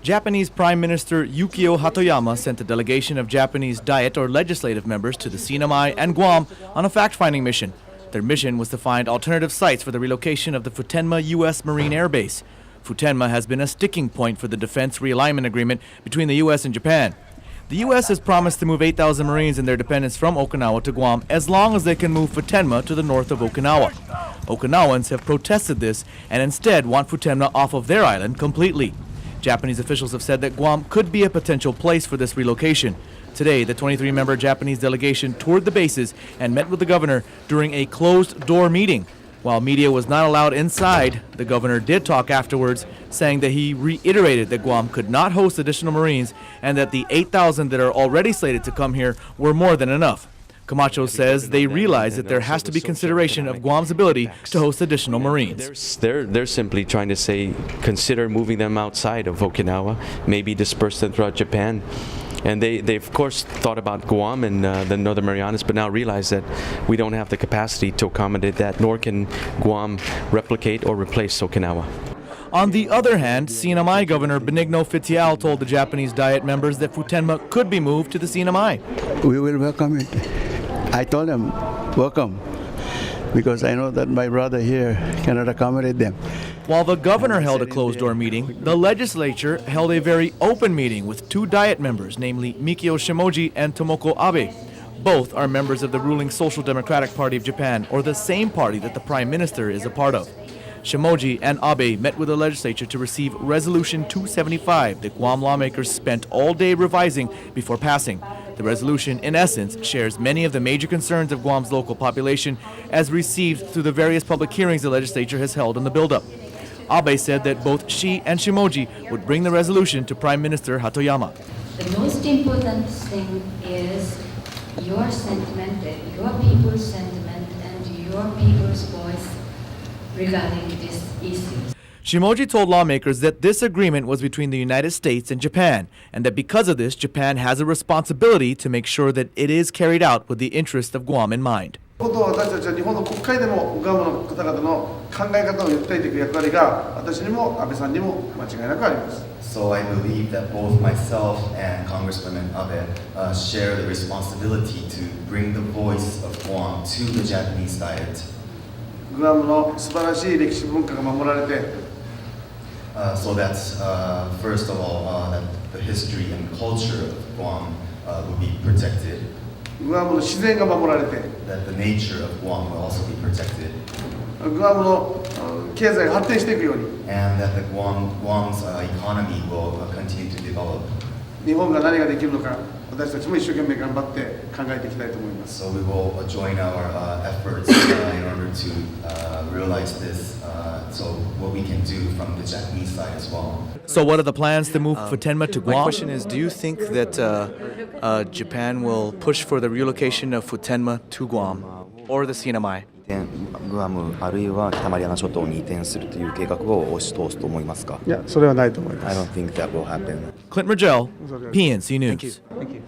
Japanese Prime Minister Yukio Hatoyama sent a delegation of Japanese Diet or legislative members to the Sinamai and Guam on a fact-finding mission. Their mission was to find alternative sites for the relocation of the Futenma U.S. Marine Air Base. Futenma has been a sticking point for the defense realignment agreement between the U.S. and Japan. The U.S. has promised to move 8,000 Marines and their dependents from Okinawa to Guam as long as they can move Futenma to the north of Okinawa. Okinawans have protested this and instead want Futenma off of their island completely. Japanese officials have said that Guam could be a potential place for this relocation. Today, the 23-member Japanese delegation toured the bases and met with the governor during a closed-door meeting. While media was not allowed inside, the governor did talk afterwards, saying that he reiterated that Guam could not host additional Marines and that the 8,000 that are already slated to come here were more than enough. Camacho says they realize that there has to be consideration of Guam's ability to host additional Marines. They're simply trying to say, consider moving them outside of Okinawa, maybe disperse them throughout Japan. And they of course thought about Guam and the Northern Marianas, but now realize that we don't have the capacity to accommodate that, nor can Guam replicate or replace Okinawa. On the other hand, Sinamai Governor Benigno Fitial told the Japanese Diet members that Futenma could be moved to the Sinamai. We will welcome it. I told them, welcome, because I know that my brother here cannot accommodate them. While the governor held a closed-door meeting, the legislature held a very open meeting with two Diet members, namely Mikio Shimoji and Tomoko Abe. Both are members of the ruling Social Democratic Party of Japan, or the same party that the Prime Minister is a part of. Shimoji and Abe met with the legislature to receive Resolution 275 that Guam lawmakers spent all day revising before passing. The resolution, in essence, shares many of the major concerns of Guam's local population as received through the various public hearings the legislature has held in the buildup. Abe said that both she and Shimoji would bring the resolution to Prime Minister Hatoyama. The most important thing is your sentiment, your people's sentiment, and your people's voice regarding this issue. Shimoji told lawmakers that this agreement was between the United States and Japan, and that because of this, Japan has a responsibility to make sure that it is carried out with the interest of Guam in mind. 私たちは日本の国会でもグアムの方々の考え方を訴えていく役割が私にも安倍さんにも間違いなくあります。So I believe that both myself and Congresswoman Abe share the responsibility to bring the voice of Guam to the Japanese Diet. グアムの素晴らしい歴史文化が守られて、so that first of all, that the history and culture of Guam would be protected. グアムの自然が守られて、 that the nature of Guam will also be protected. グアムの経済が発展していくように、 and that the Guam's economy will continue to develop. 日本が何ができるのか、私たちも一生懸命頑張って考えていきたいと思います。 So we will join our efforts in order to realize this. So what we can do from the Japanese side as well. So what are the plans to move Futenma to Guam? My question is, do you think that Japan will push for the relocation of Futenma to Guam or the Sinamai? グアムあるいは北マリアナ諸島に移転するという計画を押し通すと思いますか？いや、それはないと思います。I don't think that will happen. Clint Mergel, PNC News. Thank you.